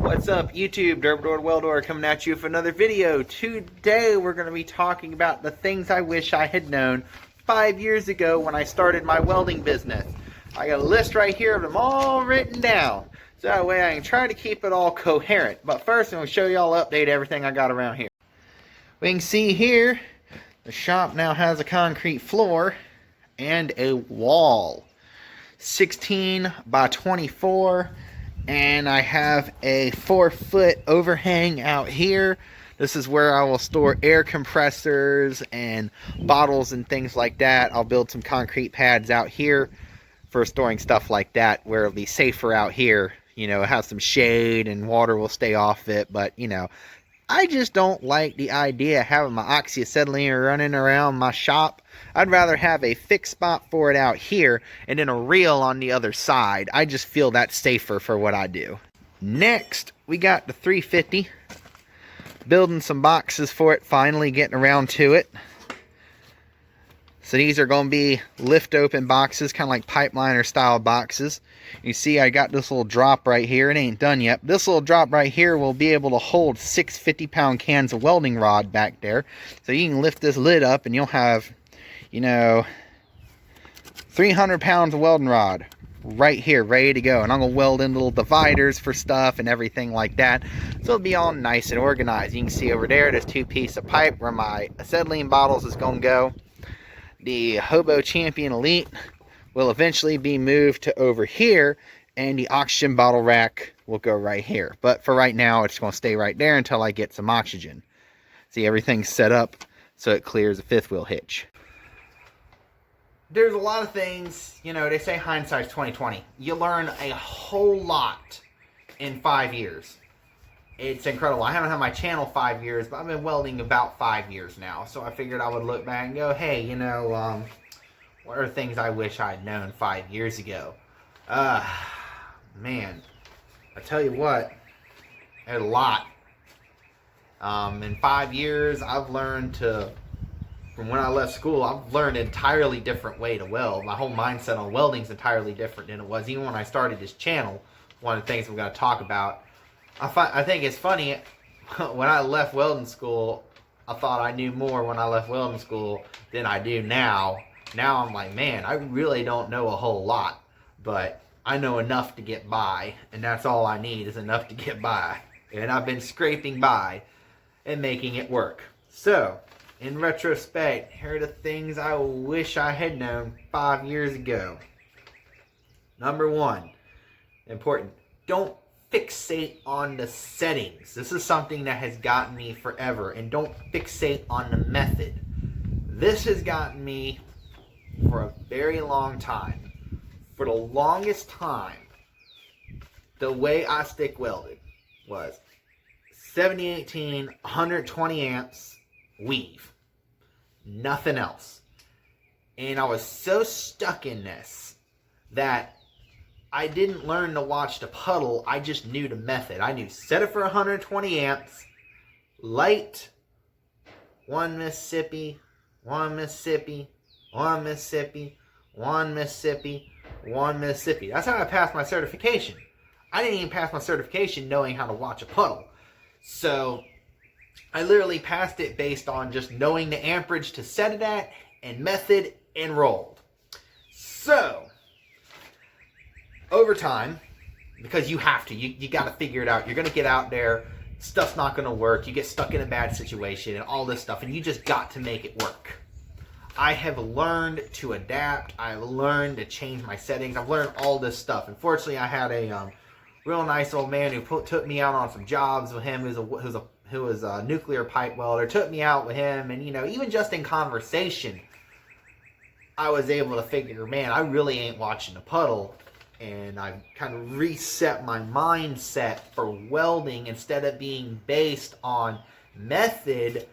What's up, YouTube? Derberdoor Weldor coming at you with another video. Today we're going to be talking about the things I wish I had known 5 years ago when I started my welding business. I got a list right here of them all written down, so that way I can try to keep it all coherent. But first I'm going to show you all, update everything I got around here. We can see here the shop now has a concrete floor and a wall, 16 by 24. And I have a 4-foot overhang out here. This is where I will store air compressors and bottles and things like that. I'll build some concrete pads out here for storing stuff like that, where it'll be safer out here. You know, it has some shade and water will stay off it, but you know, I just don't like the idea of having my oxyacetylene running around my shop. I'd rather have a fixed spot for it out here and then a reel on the other side. I just feel that's safer for what I do. Next, we got the 350. Building some boxes for it, finally getting around to it. So these are going to be lift open boxes, kind of like pipeliner style boxes. You see I got this little drop right here. It ain't done yet. This little drop right here will be able to hold 6 50-pound cans of welding rod back there. So you can lift this lid up and you'll have, you know, 300 pounds of welding rod right here ready to go. And I'm going to weld in little dividers for stuff and everything like that. So it'll be all nice and organized. You can see over there, there's 2 pieces of pipe where my acetylene bottles is going to go. The Hobo Champion Elite will eventually be moved to over here, and the oxygen bottle rack will go right here. But for right now, it's going to stay right there until I get some oxygen. See, everything's set up so it clears a 5th wheel hitch. There's a lot of things, you know, they say hindsight's 20/20. You learn a whole lot in 5 years. It's incredible. I haven't had my channel 5 years, but I've been welding about 5 years now. So I figured I would look back and go, hey, you know, what are things I wish I'd known 5 years ago? Man, I tell you what, there's a lot. In 5 years, I've learned to, from when I left school, I've learned an entirely different way to weld. My whole mindset on welding is entirely different than it was even when I started this channel. One of the things we're going to talk about. I think it's funny, when I left welding school, I thought I knew more when I left welding school than I do now. Now I'm like, man, I really don't know a whole lot, but I know enough to get by, and that's all I need is enough to get by. And I've been scraping by and making it work. So, in retrospect, here are the things I wish I had known 5 years ago. Number 1, important, don't fixate on the settings. This is something that has gotten me forever. And don't fixate on the method. This has gotten me for a very long time. For the longest time, the way I stick welded was 7018, 120 amps, weave. Nothing else. And I was so stuck in this that I didn't learn to watch the puddle, I just knew the method. I knew set it for 120 amps, light, 1 Mississippi, 1 Mississippi, 1 Mississippi, 1 Mississippi, 1 Mississippi. That's how I passed my certification. I didn't even pass my certification knowing how to watch a puddle. So I literally passed it based on just knowing the amperage to set it at and method and rolled. So over time, because you have to, you got to figure it out. You're going to get out there, stuff's not going to work, you get stuck in a bad situation and all this stuff, and you just got to make it work. I have learned to adapt. I've learned to change my settings. I've learned all this stuff. Unfortunately, I had a real nice old man who took me out on some jobs with him, who was a nuclear pipe welder, took me out with him, and you know, even just in conversation, I was able to figure, man, I really ain't watching the puddle. And I kind of reset my mindset for welding. Instead of being based on method,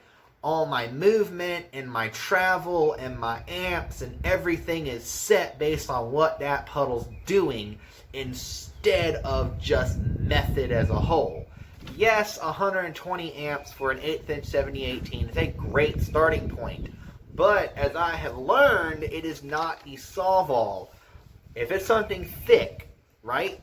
all my movement and my travel and my amps and everything is set based on what that puddle's doing instead of just method as a whole. Yes, 120 amps for an 1/8 inch 7018 is a great starting point. But as I have learned, it is not the solve all. If it's something thick, right?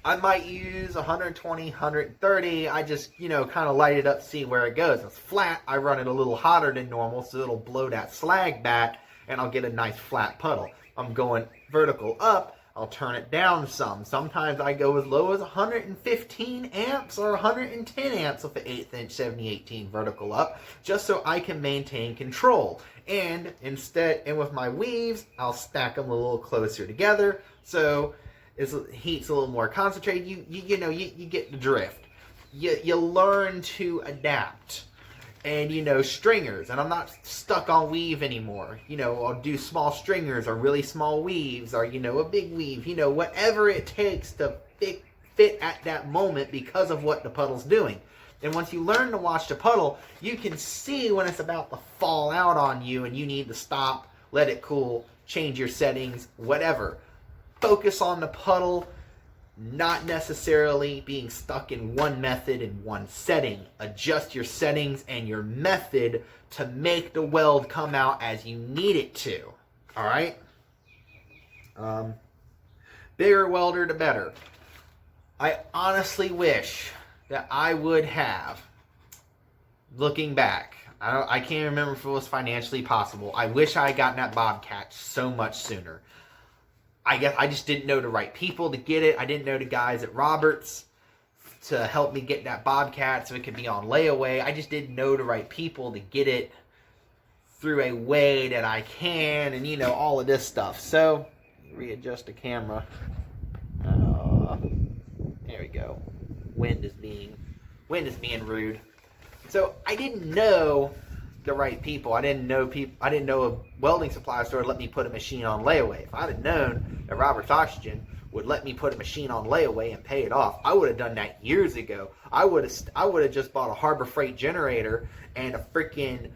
I might use 120, 130. I just, kind of light it up, see where it goes. If it's flat, I run it a little hotter than normal, so it'll blow that slag back, and I'll get a nice flat puddle. I'm going vertical up, I'll turn it down some. Sometimes I go as low as 115 amps or 110 amps with an 1/8 inch 7018 vertical up, just so I can maintain control. And with my weaves, I'll stack them a little closer together, so heat's a little more concentrated. You get the drift. You learn to adapt. And stringers, and I'm not stuck on weave anymore. I'll do small stringers or really small weaves, or a big weave, whatever it takes to fit at that moment because of what the puddle's doing. And once you learn to watch the puddle, you can see when it's about to fall out on you and you need to stop, let it cool, change your settings, whatever. Focus on the puddle, not necessarily being stuck in one method and one setting. Adjust your settings and your method to make the weld come out as you need it to. All right? Bigger welder, the better. I honestly wish that I would have, looking back, I can't remember if it was financially possible. I wish I had gotten that Bobcat so much sooner. I guess I just didn't know the right people to get it. I didn't know the guys at Roberts to help me get that Bobcat so it could be on layaway. I just didn't know the right people to get it through a way that I can, and all of this stuff. So, readjust the camera. There we go. Wind is being rude. So I didn't know the right people. I didn't know a welding supply store would let me put a machine on layaway. If I'd have known that Roberts Oxygen would let me put a machine on layaway and pay it off, I would have done that years ago. I would have just bought a Harbor Freight generator and a freaking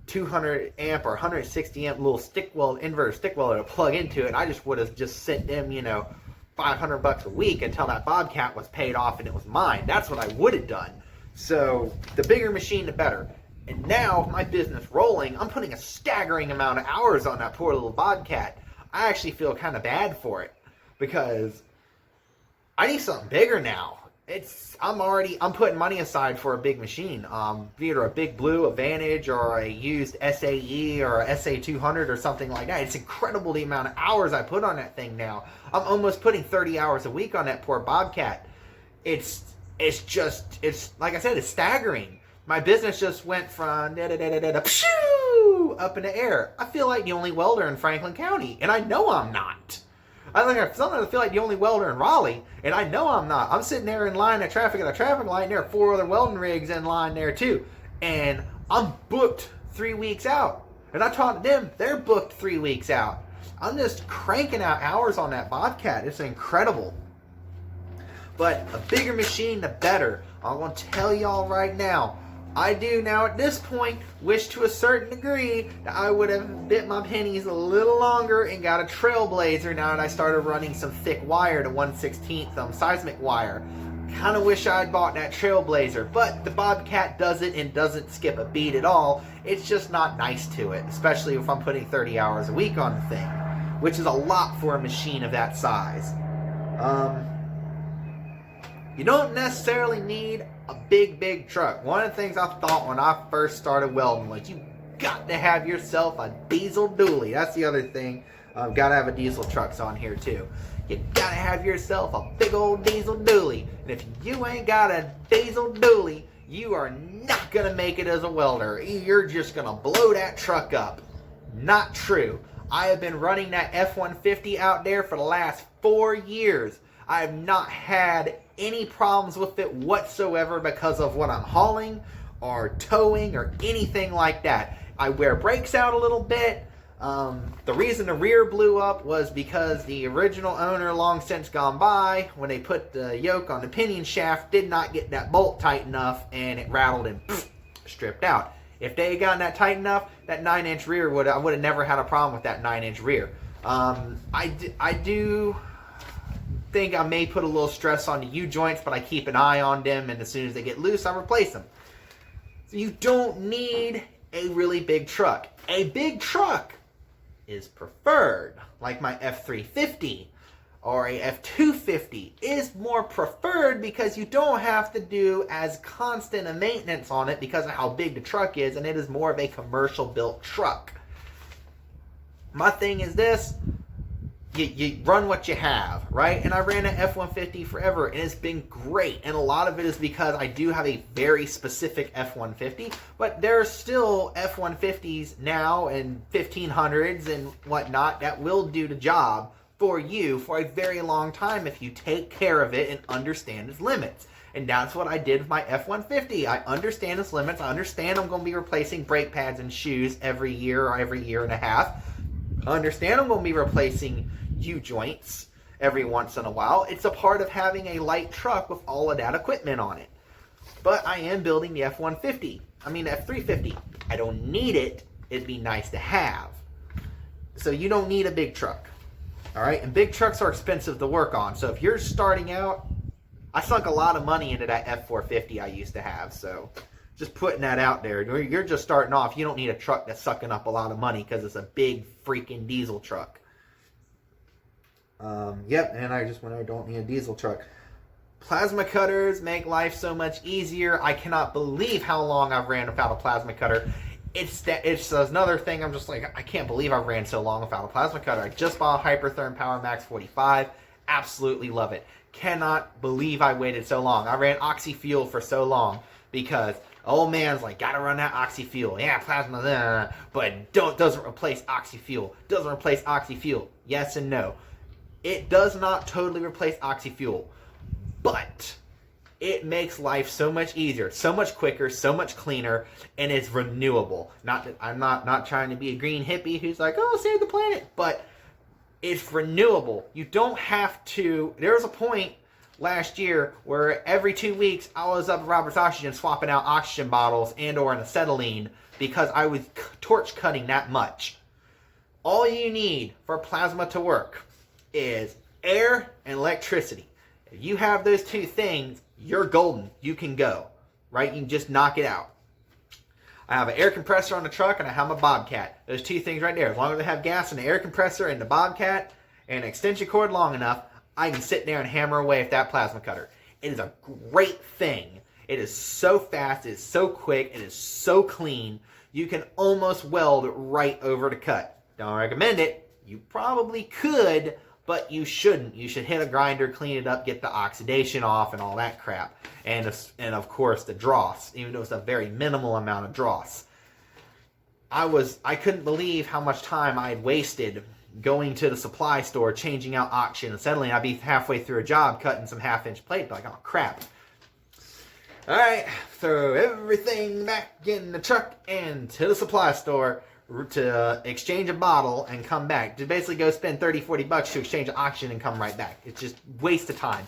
200 amp or 160 amp little inverter stick welder to plug into it. I just would have just sent them, $500 a week until that Bobcat was paid off and it was mine. That's what I would have done. So the bigger machine, the better. And now, my business rolling, I'm putting a staggering amount of hours on that poor little Bobcat. I actually feel kind of bad for it because I need something bigger now. I'm putting money aside for a big machine, either a Big Blue, a Vantage, or a used SAE or a SA200 or something like that. It's incredible the amount of hours I put on that thing now. I'm almost putting 30 hours a week on that poor Bobcat. It's like I said, it's staggering. My business just went from up in the air. I feel like the only welder in Franklin County, and I know I'm not. Sometimes I feel like the only welder in Raleigh, and I know I'm not. I'm sitting there in line at a traffic light, and there are 4 other welding rigs in line there too. And I'm booked 3 weeks out. And I talked to them, they're booked 3 weeks out. I'm just cranking out hours on that Bobcat. It's incredible. But a bigger machine, the better. I'm going to tell y'all right now, I do now at this point wish to a certain degree that I would have bit my pennies a little longer and got a Trailblazer now that I started running some thick wire to 1/16 seismic wire. Kind of wish I had bought that Trailblazer, but the Bobcat does it and doesn't skip a beat at all. It's just not nice to it, especially if I'm putting 30 hours a week on the thing, which is a lot for a machine of that size. You don't necessarily need a big truck. One of the things I thought when I first started welding was you got to have yourself a diesel dually. That's the other thing. Got to have a diesel trucks on here too. You got to have yourself a big old diesel dually. And if you ain't got a diesel dually, you are not going to make it as a welder. You're just going to blow that truck up. Not true. I have been running that F-150 out there for the last 4 years. I have not had any problems with it whatsoever because of what I'm hauling or towing or anything like that. I wear brakes out a little bit. The reason the rear blew up was because the original owner, long since gone by, when they put the yoke on the pinion shaft, did not get that bolt tight enough and it rattled and stripped out. If they had gotten that tight enough, that 9-inch rear I would have never had a problem with that 9-inch rear. I do think I may put a little stress on the U-joints, but I keep an eye on them, and as soon as they get loose, I replace them. So you don't need a really big truck. A big truck is preferred, like my F-350. or a F250 is more preferred because you don't have to do as constant a maintenance on it because of how big the truck is, and it is more of a commercial built truck. My thing is this, you run what you have, right? And I ran an F-150 forever, and it's been great. And a lot of it is because I do have a very specific F-150, but there are still F-150s now and 1500s and whatnot that will do the job for you for a very long time if you take care of it and understand its limits. And that's what I did with my F-150. I understand its limits. I understand I'm going to be replacing brake pads and shoes every year or every year and a half. I understand I'm going to be replacing U-joints every once in a while. It's a part of having a light truck with all of that equipment on it. But I am building the F-150. I mean, F-350. I don't need it. It'd be nice to have. So you don't need a big truck. All right, and big trucks are expensive to work on. So if you're starting out, I sunk a lot of money into that F450 I used to have. So just putting that out there. You're just starting off. You don't need a truck that's sucking up a lot of money because it's a big freaking diesel truck. Yep, and I just went, I don't need a diesel truck. Plasma cutters make life so much easier. I cannot believe how long I've ran without a plasma cutter. It's another thing. I'm just like, I can't believe I ran so long without a plasma cutter. I just bought a Hypertherm Power Max 45. Absolutely love it. Cannot believe I waited so long. I ran Oxy Fuel for so long because old man's like, gotta run that Oxy Fuel. Yeah, plasma, but doesn't replace Oxy Fuel. Doesn't replace Oxy Fuel. Yes and no. It does not totally replace Oxy Fuel, but it makes life so much easier, so much quicker, so much cleaner, and it's renewable. Not that I'm not trying to be a green hippie who's like, oh, save the planet, but it's renewable. You don't have to. There was a point last year where every 2 weeks I was up at Robert's Oxygen swapping out oxygen bottles and or an acetylene because I was torch cutting that much. All you need for plasma to work is air and electricity. If you have those two things, you're golden. You can go, right? You can just knock it out. I have an air compressor on the truck and I have a Bobcat. Those two things right there. As long as I have gas in the air compressor and the Bobcat and an extension cord long enough, I can sit there and hammer away with that plasma cutter. It is a great thing. It is so fast. It is so quick. It is so clean. You can almost weld right over the cut. Don't recommend it. You probably could, but you shouldn't. You should hit a grinder, clean it up, get the oxidation off and all that crap. And of course the dross, even though it's a very minimal amount of dross. I couldn't believe how much time I had wasted going to the supply store, changing out oxygen and acetylene. I'd be halfway through a job cutting some half-inch plate, like, oh crap. Alright, throw everything back in the truck and to the supply store to exchange a bottle and come back. To basically go spend $30-40 to exchange oxygen and come right back. It's just waste of time.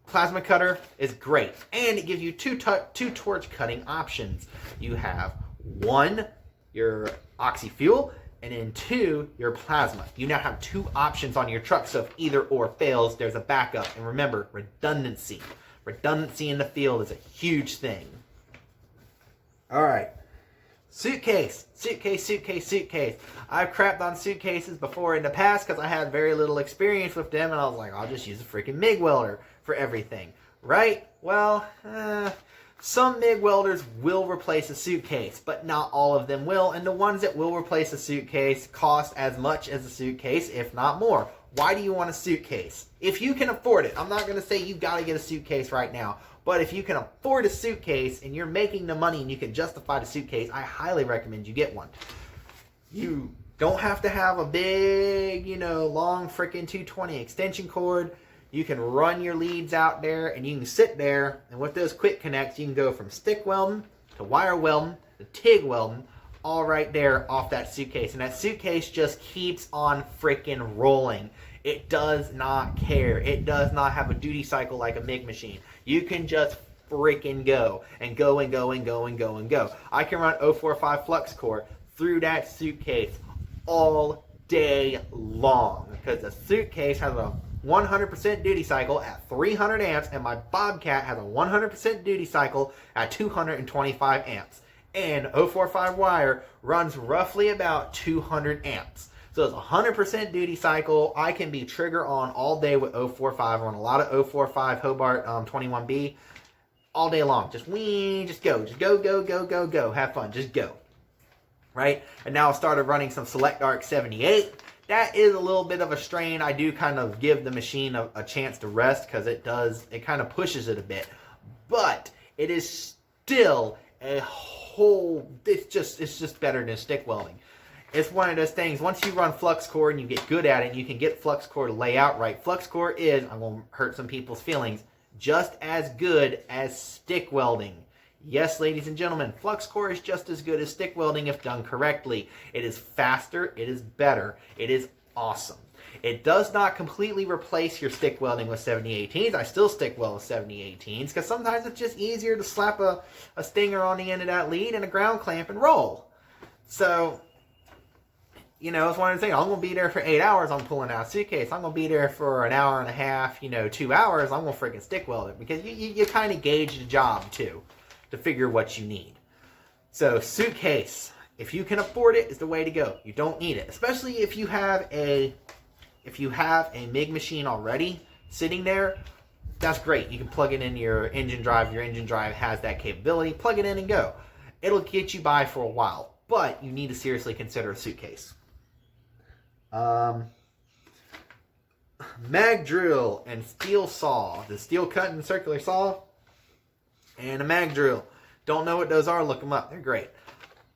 Plasma cutter is great. And it gives you two torch cutting options. You have one, your Oxy Fuel, and then two, your plasma. You now have two options on your truck, so if either or fails, there's a backup. And remember, redundancy. Redundancy in the field is a huge thing. Alright. Suitcase. I've crapped on suitcases before in the past because I had very little experience with them, and I was like, I'll just use a freaking MIG welder for everything. Right? Well, some MIG welders will replace a suitcase, but not all of them will, and the ones that will replace a suitcase cost as much as a suitcase, if not more. Why do you want a suitcase? If you can afford it. I'm not going to say you got to get a suitcase right now. But if you can afford a suitcase and you're making the money and you can justify the suitcase, I highly recommend you get one. You don't have to have a big, long freaking 220 extension cord. You can run your leads out there and you can sit there, and with those quick connects, you can go from stick welding to wire welding to TIG welding, all right there off that suitcase. And that suitcase just keeps on freaking rolling. It does not care. It does not have a duty cycle like a MIG machine. You can just freaking go and go and go and go and go and go. I can run 045 flux core through that suitcase all day long because the suitcase has a 100% duty cycle at 300 amps and my Bobcat has a 100% duty cycle at 225 amps. And 045 wire runs roughly about 200 amps. So it's 100% duty cycle. I can be trigger on all day with 045. I run a lot of 045 Hobart 21B all day long. Just go. Just go. Have fun. Just go. Right? And now I started running some Select Arc 78. That is a little bit of a strain. I do kind of give the machine a chance to rest because it kind of pushes it a bit. But it is still a whole, it's just better than stick welding. It's one of those things, once you run flux core and you get good at it, and you can get flux core to lay out right. Flux core is, I'm going to hurt some people's feelings, just as good as stick welding. Yes, ladies and gentlemen, flux core is just as good as stick welding if done correctly. It is faster, it is better, it is awesome. It does not completely replace your stick welding with 7018s. I still stick weld with 7018s because sometimes it's just easier to slap a stinger on the end of that lead and a ground clamp and roll. So, you know, it's one of the things. I'm going to be there for 8 hours. I'm pulling out a suitcase. I'm going to be there for an hour and a half, 2 hours. I'm going to freaking stick weld it because you kind of gauge the job too to figure what you need. So suitcase, if you can afford it, is the way to go. You don't need it, especially if you have a MIG machine already sitting there. That's great. You can plug it in your engine drive. Your engine drive has that capability. Plug it in and go. It'll get you by for a while, but you need to seriously consider a suitcase. Mag drill and steel saw. The steel cut and circular saw and a mag drill. Don't know what those are? Look them up. They're great.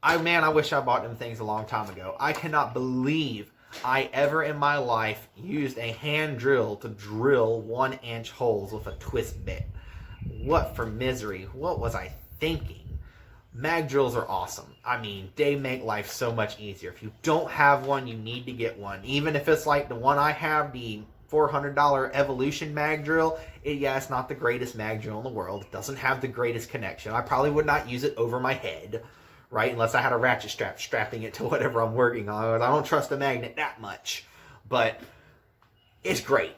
I wish I bought them things a long time ago. I cannot believe I ever in my life used a hand drill to drill 1-inch holes with a twist bit. What for misery? What was I thinking? Mag drills are awesome. They make life so much easier. If you don't have one, you need to get one. Even if it's like the one I have, the $400 Evolution mag drill. It's not the greatest mag drill in the world. It doesn't have the greatest connection. I probably would not use it over my head, right? Unless I had a ratchet strap strapping it to whatever I'm working on. I don't trust the magnet that much. But it's great.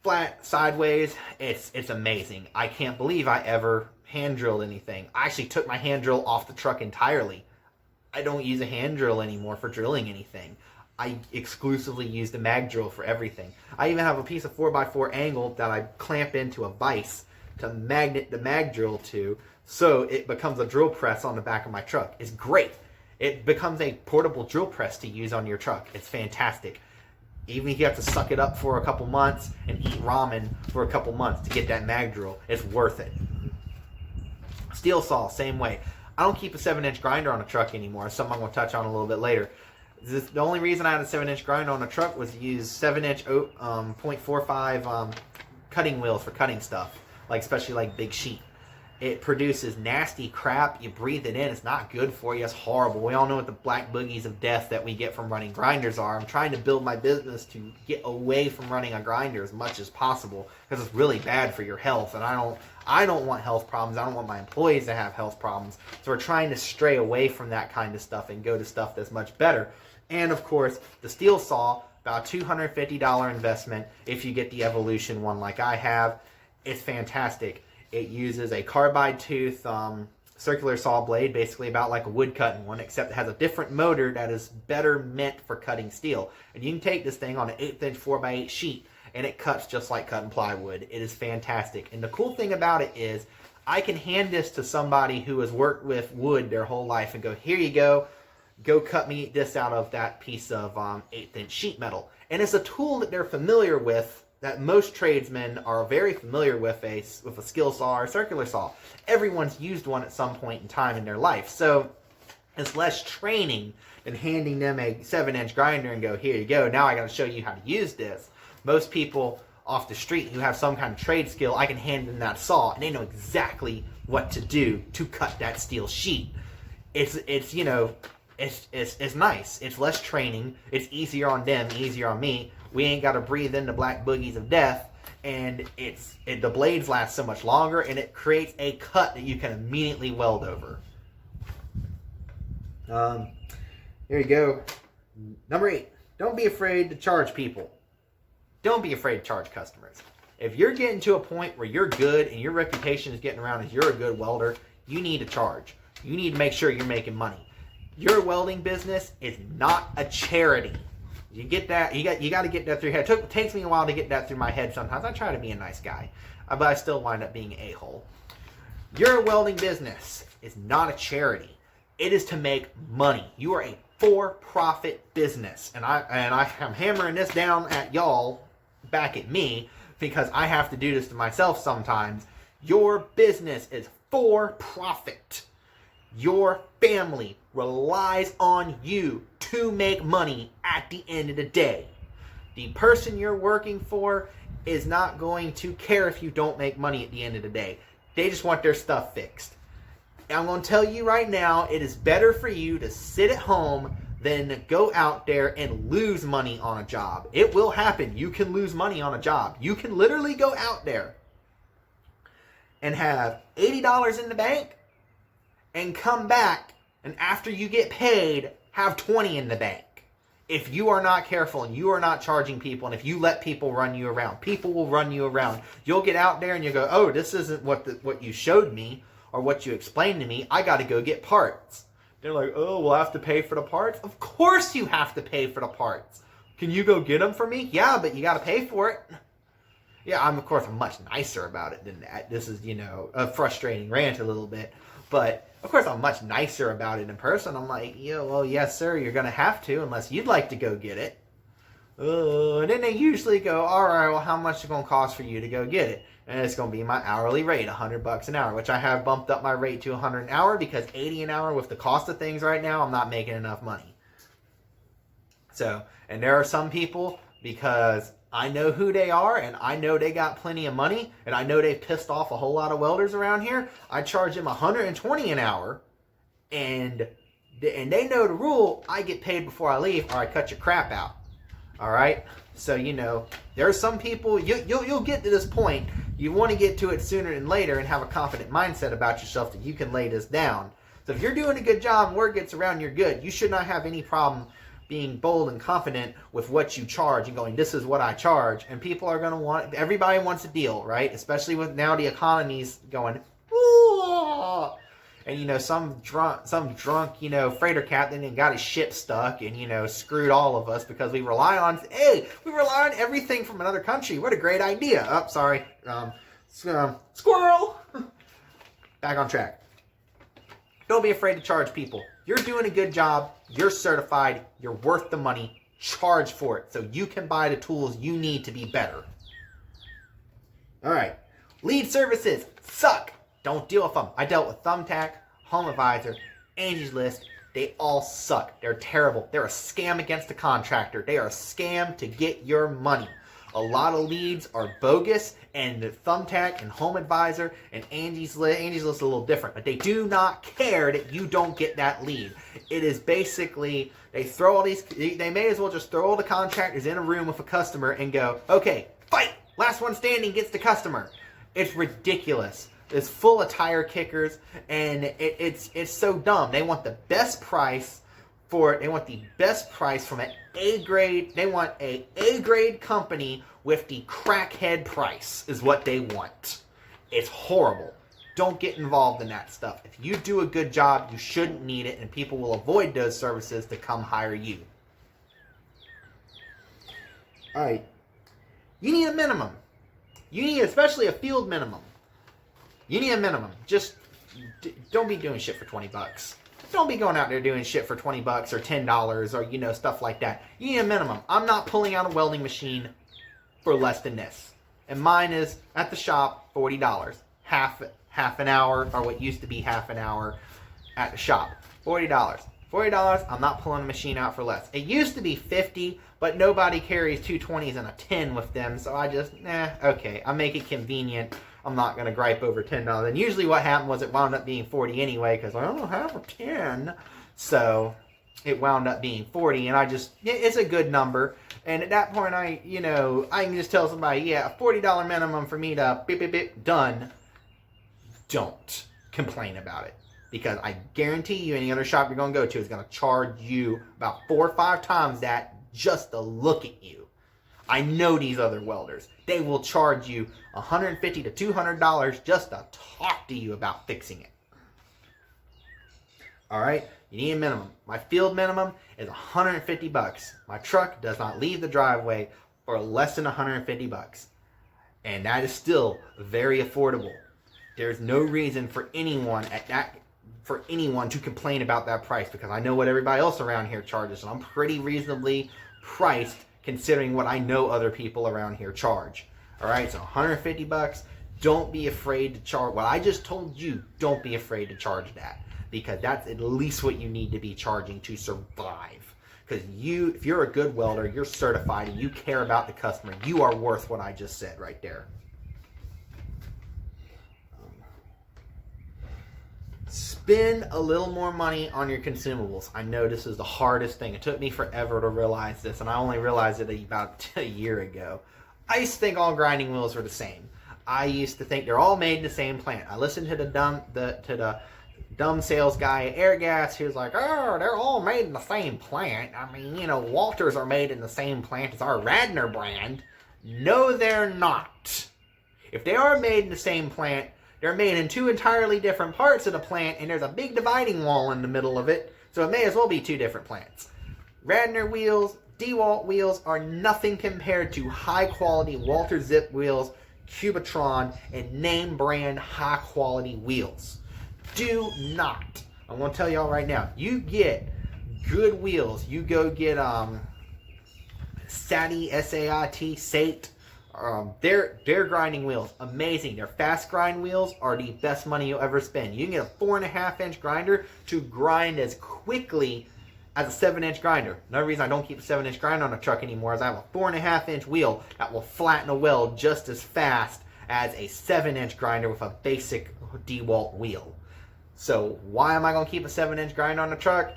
Flat, sideways, it's amazing. I can't believe I ever hand drilled anything. I actually took my hand drill off the truck entirely. I don't use a hand drill anymore for drilling anything. I exclusively use the mag drill for everything. I even have a piece of 4x4 angle that I clamp into a vise to magnet the mag drill to, so it becomes a drill press on the back of my truck. It's great. It becomes a portable drill press to use on your truck. It's fantastic. Even if you have to suck it up for a couple months and eat ramen for a couple months to get that mag drill, it's worth it. Steel saw, same way. I don't keep a 7-inch grinder on a truck anymore. It's something I'm going to touch on a little bit later. The only reason I had a 7-inch grinder on a truck was to use 7-inch .45 cutting wheels for cutting stuff, especially like big sheet. It produces nasty crap. You breathe it in. It's not good for you. It's horrible. We all know what the black boogies of death that we get from running grinders are. I'm trying to build my business to get away from running a grinder as much as possible because it's really bad for your health. And I don't want health problems. I don't want my employees to have health problems. So we're trying to stray away from that kind of stuff and go to stuff that's much better. And of course, the steel saw, about $250 investment if you get the Evolution one like I have. It's fantastic. It uses a carbide tooth circular saw blade, basically about like a wood cutting one, except it has a different motor that is better meant for cutting steel. And you can take this thing on an 1/8-inch 4x8 sheet, and it cuts just like cutting plywood. It is fantastic. And the cool thing about it is I can hand this to somebody who has worked with wood their whole life and go, here you go. Go cut me this out of that piece of 1/8-inch sheet metal. And it's a tool that they're familiar with, that most tradesmen are very familiar with a skill saw or circular saw. Everyone's used one at some point in time in their life. So it's less training than handing them a 7-inch grinder and go, here you go, now I got to show you how to use this. Most people off the street who have some kind of trade skill, I can hand them that saw and they know exactly what to do to cut that steel sheet. It's nice. It's less training. It's easier on them, easier on me. We ain't got to breathe in the black boogies of death, and the blades last so much longer, and it creates a cut that you can immediately weld over. Here you go. Number 8. Don't be afraid to charge people. Don't be afraid to charge customers. If you're getting to a point where you're good and your reputation is getting around as you're a good welder, you need to charge. You need to make sure you're making money. Your welding business is not a charity. You get that. You got to get that through your head. It takes me a while to get that through my head sometimes. I try to be a nice guy, but I still wind up being an a-hole. Your welding business is not a charity. It is to make money. You are a for-profit business. And I'm hammering this down at y'all, back at me, because I have to do this to myself sometimes. Your business is for profit. Your family relies on you to make money at the end of the day. The person you're working for is not going to care if you don't make money at the end of the day. They just want their stuff fixed. I'm going to tell you right now, it is better for you to sit at home than go out there and lose money on a job. It will happen. You can lose money on a job. You can literally go out there and have $80 in the bank and come back, and after you get paid, have 20 in the bank. If you are not careful and you are not charging people, and if you let people run you around, people will run you around. You'll get out there and you go, oh, this isn't what you showed me or what you explained to me. I got to go get parts. They're like, oh, we'll have to pay for the parts? Of course you have to pay for the parts. Can you go get them for me? Yeah, but you got to pay for it. Yeah, of course, I'm much nicer about it than that. This is, a frustrating rant a little bit. But, of course, I'm much nicer about it in person. I'm like, well, yes, sir, you're going to have to unless you'd like to go get it. And then they usually go, all right, well, how much is it going to cost for you to go get it? And it's going to be my hourly rate, $100 an hour, which I have bumped up my rate to $100 an hour because $80 an hour with the cost of things right now, I'm not making enough money. So, and there are some people, because I know who they are, and I know they got plenty of money, and I know they've pissed off a whole lot of welders around here. I charge them $120 an hour, and they know the rule. I get paid before I leave, or I cut your crap out. All right? So, there are some people, you'll get to this point. You want to get to it sooner than later and have a confident mindset about yourself that you can lay this down. So if you're doing a good job and word gets around, you're good. You should not have any problem being bold and confident with what you charge and going, this is what I charge. And people are going to want, everybody wants a deal, right? Especially with now the economy's going, ooh. And, some drunk, freighter captain and got his ship stuck and, screwed all of us because we rely on everything from another country. What a great idea. Oh, sorry. Squirrel. Back on track. Don't be afraid to charge people. You're doing a good job. You're certified. You're worth the money. Charge for it so you can buy the tools you need to be better. All right. Lead services suck. Don't deal with them. I dealt with Thumbtack, Home Advisor, Angie's List. They all suck. They're terrible. They're a scam against the contractor. They are a scam to get your money. A lot of leads are bogus, and the Thumbtack and Home Advisor and Angie's List is a little different, but they do not care that you don't get that lead. It is basically, they may as well just throw all the contractors in a room with a customer and go, okay, fight! Last one standing gets the customer. It's ridiculous. It's full of tire kickers, and it's so dumb. They want the best price for it. They want the best price from an A-grade. They want a A-grade company with the crackhead price is what they want. It's horrible. Don't get involved in that stuff. If you do a good job, you shouldn't need it, and people will avoid those services to come hire you. All right. You need a minimum. You need especially a field minimum. You need a minimum. Just don't be doing shit for $20. Don't be going out there doing shit for $20 or $10 or, stuff like that. You need a minimum. I'm not pulling out a welding machine for less than this. And mine is, at the shop, $40. Half an hour, or what used to be half an hour at the shop. $40. $40, I'm not pulling a machine out for less. It used to be $50, but nobody carries 220s and a 10 with them, so I just, okay. I make it convenient. I'm not going to gripe over $10. And usually what happened was it wound up being 40 anyway, because I don't have a 10. So it wound up being 40, and it's a good number. And at that point, I can just tell somebody, yeah, a $40 minimum for me to beep, beep, beep, done. Don't complain about it. Because I guarantee you any other shop you're going to go to is going to charge you about 4 or 5 times that just to look at you. I know these other welders. They will charge you $150 to $200 just to talk to you about fixing it. All right, you need a minimum. My field minimum is $150. My truck does not leave the driveway for less than $150, and that is still very affordable. There's no reason for anyone to complain about that price, because I know what everybody else around here charges, and I'm pretty reasonably priced considering what I know other people around here charge. All right, so $150. Don't be afraid to charge. What I just told you, don't be afraid to charge that, because that's at least what you need to be charging to survive. Because if you're a good welder, you're certified, and you care about the customer, you are worth what I just said right there. Spend a little more money on your consumables. I know this is the hardest thing. It took me forever to realize this, and I only realized it about a year ago. I used to think all grinding wheels were the same. I used to think they're all made in the same plant. I listened to the dumb sales guy at Airgas. He was like, oh, they're all made in the same plant. I mean, you know, Walters are made in the same plant as our Radnor brand. No, they're not. If they are made in the same plant, they're made in two entirely different parts of the plant, and there's a big dividing wall in the middle of it, so it may as well be two different plants. Radnor wheels, DeWalt wheels are nothing compared to high-quality Walter Zip wheels, Cubitron, and name brand high-quality wheels. Do not. I'm going to tell y'all right now, you get good wheels. You go get SATI, S-A-I-T, SAT. Their grinding wheels, amazing. Their fast grind wheels are the best money you'll ever spend. You can get a 4.5-inch grinder to grind as quickly as a 7-inch grinder. Another reason I don't keep a 7-inch grinder on a truck anymore is I have a 4.5-inch wheel that will flatten a weld just as fast as a 7-inch grinder with a basic DeWalt wheel. So why am I going to keep a 7-inch grinder on the truck?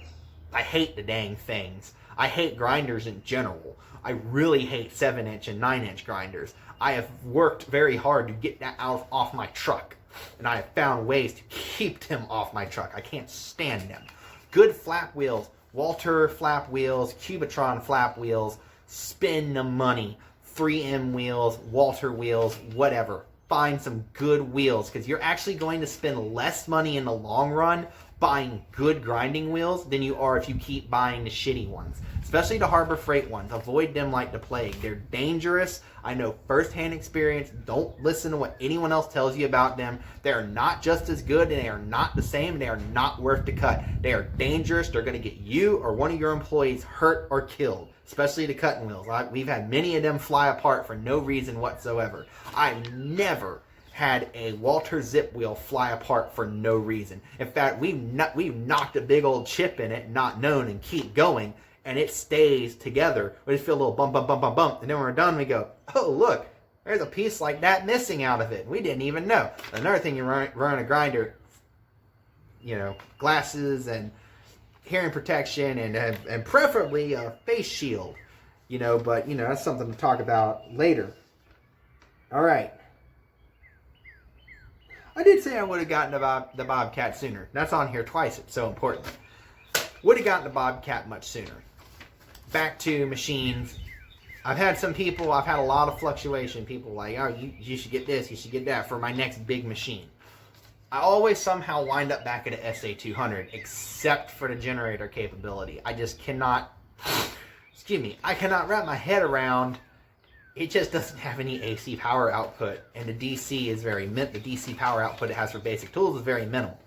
I hate the dang things. I hate grinders in general. I really hate 7-inch and 9-inch grinders. I have worked very hard to get that off my truck, and I have found ways to keep them off my truck. I can't stand them. Good flap wheels, Walter flap wheels, Cubitron flap wheels, spend the money. 3M wheels, Walter wheels, whatever. Find some good wheels, because you're actually going to spend less money in the long run buying good grinding wheels than you are if you keep buying the shitty ones. Especially the Harbor Freight ones. Avoid them like the plague. They're dangerous. I know firsthand experience. Don't listen to what anyone else tells you about them. They are not just as good, and they are not the same, and they are not worth the cut. They are dangerous. They're going to get you or one of your employees hurt or killed. Especially the cutting wheels. We've had many of them fly apart for no reason whatsoever. I've never had a Walter Zip wheel fly apart for no reason. In fact, we've knocked a big old chip in it, not known, and keep going, and it stays together. We just feel a little bump, bump, bump, bump, bump, and then when we're done, we go, oh, look, there's a piece like that missing out of it. We didn't even know. Another thing, you run a grinder, you know, glasses and hearing protection and preferably a face shield, you know, but, you know, that's something to talk about later. All right. I did say I would have gotten the Bobcat sooner. That's on here twice. It's so important. Would have gotten the Bobcat much sooner. Back to machines. I've had a lot of fluctuation. People like, oh, you should get this, you should get that for my next big machine. I always somehow wind up back at an SA200, except for the generator capability. I just cannot, I cannot wrap my head around. It just doesn't have any AC power output, and the DC power output it has for basic tools is very minimal.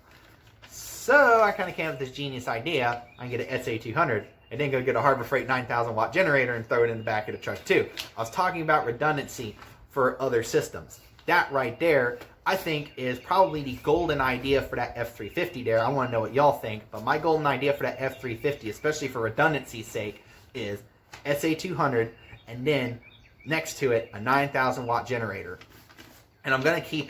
So I kind of came up with this genius idea. I can get an SA200 and then go get a Harbor Freight 9,000 watt generator and throw it in the back of the truck too. I was talking about redundancy for other systems. That right there, I think, is probably the golden idea for that F350 there. I want to know what y'all think, but my golden idea for that F350, especially for redundancy's sake, is SA200 and then next to it a 9,000 watt generator. And I'm going to keep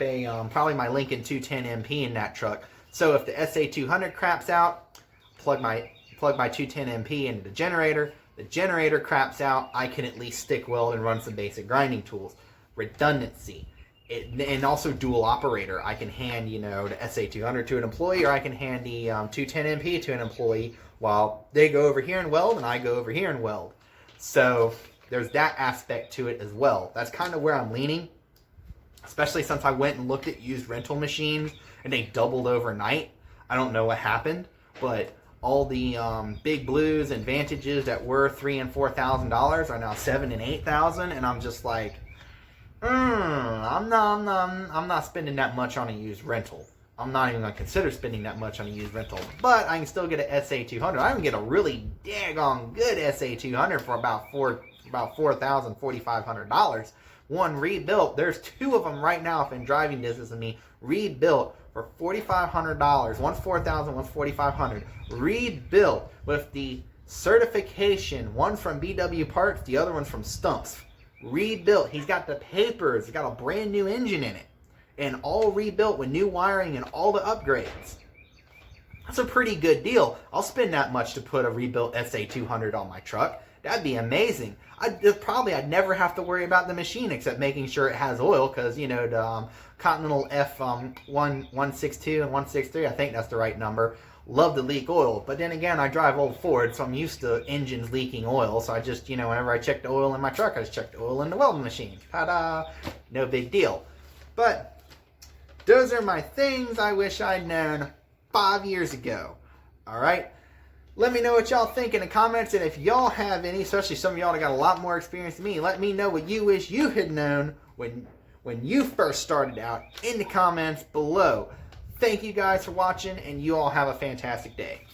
probably my Lincoln 210 MP in that truck. So if the SA200 craps out, plug my 210 MP into the generator craps out, I can at least stick weld and run some basic grinding tools. Redundancy. And also dual operator. I can hand, you know, the SA200 to an employee, or I can hand the 210 MP to an employee while they go over here and weld and I go over here and weld. So there's that aspect to it as well. That's kind of where I'm leaning, especially since I went and looked at used rental machines and they doubled overnight. I don't know what happened. but all the big blues and Vantages that were $3,000 and $4,000 are now $7,000 and $8,000, and I'm just like, I'm not spending that much on a used rental. I'm not even going to consider spending that much on a used rental, but I can still get an SA200. I can get a really daggone good SA200 for about $4,000, $4,500. One rebuilt. There's two of them right now, if in driving distance of me, rebuilt for $4,500. One's $4,000, one's $4,500. Rebuilt with the certification. One from BW Parts, the other one's from Stumps. Rebuilt. He's got the papers. He's got a brand new engine in it, and all rebuilt with new wiring and all the upgrades. That's a pretty good deal. I'll spend that much to put a rebuilt SA200 on my truck. That'd be amazing. I'd never have to worry about the machine except making sure it has oil, because, you know, the Continental F162 and 163, I think that's the right number, love to leak oil. But then again, I drive old Ford, so I'm used to engines leaking oil. So I just, you know, whenever I check the oil in my truck, I just check the oil in the welding machine. Ta-da! No big deal. But those are my things I wish I'd known 5 years ago. All right? Let me know what y'all think in the comments, and if y'all have any, especially some of y'all that got a lot more experience than me, let me know what you wish you had known when you first started out in the comments below. Thank you guys for watching, and you all have a fantastic day.